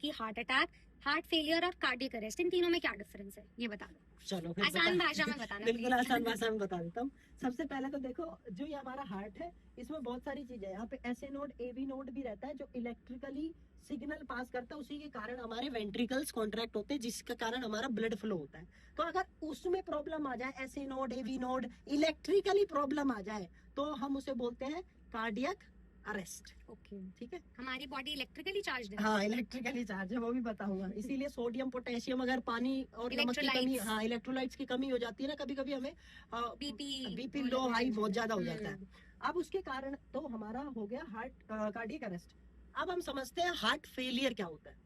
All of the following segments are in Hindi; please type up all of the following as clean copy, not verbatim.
कि हार्ट अटैक, हार्ट फेलियर और कार्डियक अरेस्ट, इन तीनों में क्या डिफरेंस है, ये बता दो। चलो फिर आसान भाषा में बताना। बिल्कुल आसान भाषा में बता देता हूँ। सबसे पहले तो देखो, जो ये हमारा हार्ट है इसमें बहुत सारी चीजें हैं। यहाँ पे एसए नोड, एवी नोड भी रहता है जो इलेक्ट्रिकली सिग्नल पास करता है, उसी के कारण हमारे वेंट्रिकल्स कॉन्ट्रैक्ट होते हैं, जिसके कारण हमारा ब्लड फ्लो होता है। तो अगर उसमें प्रॉब्लम आ जाए, SA node, AV node, electrically problem आ जाए, तो हम उसे बोलते हैं कार्डियक अरेस्ट। ओके, ठीक है। हमारी बॉडी इलेक्ट्रिकली चार्ज है। हाँ, इलेक्ट्रिकली चार्ज है, वो भी बताऊंगा। इसीलिए सोडियम, पोटेशियम, अगर पानी और नमक की कमी, हाँ इलेक्ट्रोलाइट्स की कमी हो जाती है ना कभी कभी, हमें बीपी लो हाई बहुत ज्यादा हो जाता है। अब उसके कारण तो हमारा हो गया हार्ट कार्डियक अरेस्ट। अब हम समझते हैं हार्ट फेलियर क्या होता है।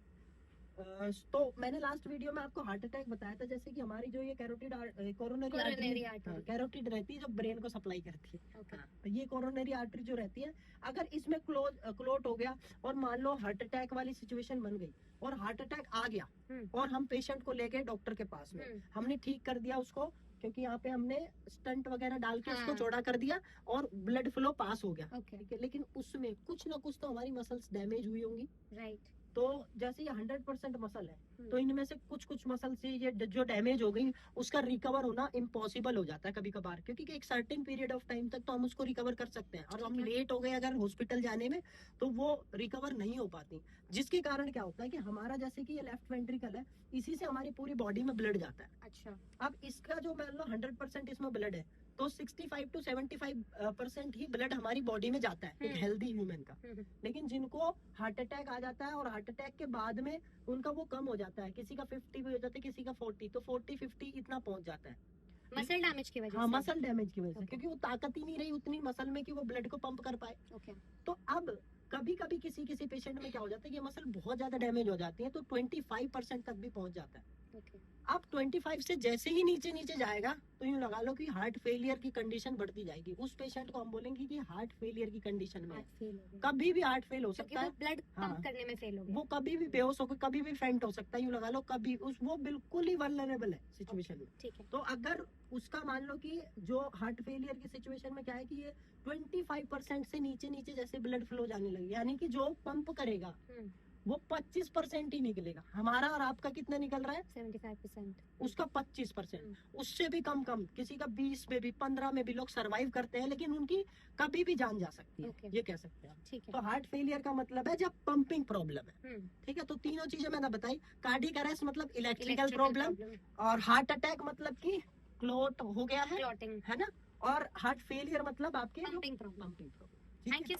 तो मैंने लास्ट वीडियो में आपको हार्ट अटैक बताया था, जैसे कि हमारी जो ये कोरोनरी आर्टरी, कैरोटिड रहती है जो ब्रेन को सप्लाई करती है। हाँ, तो ये कोरोनरी आर्टरी जो रहती है, अगर इसमें क्लोट हो गया और मान लो हार्ट अटैक वाली सिचुएशन बन गई और हार्ट अटैक आ गया और हम पेशेंट को ले गए डॉक्टर के पास में, हमने ठीक कर दिया उसको, क्योंकि यहाँ पे हमने स्टंट वगैरह डाल के उसको चौड़ा कर दिया और ब्लड फ्लो पास हो गया। ठीक है, लेकिन उसमें कुछ ना कुछ तो हमारी मसल्स डैमेज हुई होंगी। राइट। तो जैसे ये 100% मसल है, तो इनमें से कुछ कुछ मसल से ये जो डैमेज हो गई उसका रिकवर होना इम्पॉसिबल हो जाता है कभी कभार, क्योंकि एक सर्टेन पीरियड ऑफ टाइम तक तो हम उसको रिकवर कर सकते हैं, और हम लेट हो गए अगर हॉस्पिटल जाने में तो वो रिकवर नहीं हो पाती। जिसके कारण क्या होता है कि हमारा, जैसे कि ये लेफ्ट वेंट्रिकल है, इसी से हमारी पूरी बॉडी में ब्लड जाता है। अच्छा। अब इसका जो मान लो 100% इसमें ब्लड है, तो 65 to 75% ही ब्लड हमारी बॉडी में जाता है एक हेल्दी ह्यूमन का। लेकिन जिनको हार्ट अटैक आ जाता है और हार्ट अटैक के बाद में उनका वो कम हो जाता है, किसी का 50 भी हो जाता है, किसी का 40, तो 40-50 इतना पहुंच जाता है मसल डैमेज की वजह से। हाँ, मसल डैमेज की वजह से, क्योंकि वो ताकत ही नहीं रही उतनी मसल में कि वो ब्लड को पंप कर पाए। तो अब कभी कभी किसी किसी पेशेंट में क्या हो जाता है कि मसल बहुत ज्यादा डैमेज हो जाती है, तो 25% तक भी पहुंच जाता है। अब 25 से जैसे ही नीचे नीचे जाएगा तो यूं लगा लो कि हार्ट फेलियर की कंडीशन बढ़ती जाएगी। उस पेशेंट को हम बोलेंगे कि हार्ट फेलियर की कंडीशन में है। कभी भी हार्ट फेल हो सकता है, ब्लड पंप करने में फेल हो गया, वो कभी भी बेहोश होकर कभी भी फेंट हो सकता है, यूं लगा लो कभी वो बिल्कुल ही वल्नरेबल है सिचुएशन में। ठीक है। तो अगर उसका मान लो कि जो हार्ट फेलियर की सिचुएशन में क्या है कि ये 25% से नीचे नीचे जैसे ब्लड फ्लो जाने लगे, यानी कि जो पंप करेगा वो 25% ही निकलेगा। हमारा और आपका कितना निकल रहा है? 75%। उसका 25%, उससे भी कम किसी का 20 में भी 15 में भी लोग सरवाइव करते हैं, लेकिन उनकी कभी भी जान जा सकती है। ये कह सकते हैं। ठीक है। तो हार्ट फेलियर का मतलब है जब पंपिंग प्रॉब्लम है। ठीक है। तो तीनों चीजें मैंने बताई। कार्डियक अरेस्ट मतलब इलेक्ट्रिकल प्रॉब्लम, और हार्ट अटैक मतलब की क्लोट हो गया है ना, और हार्ट फेलियर मतलब आपके पंपिंग प्रॉब्लम। Thank you.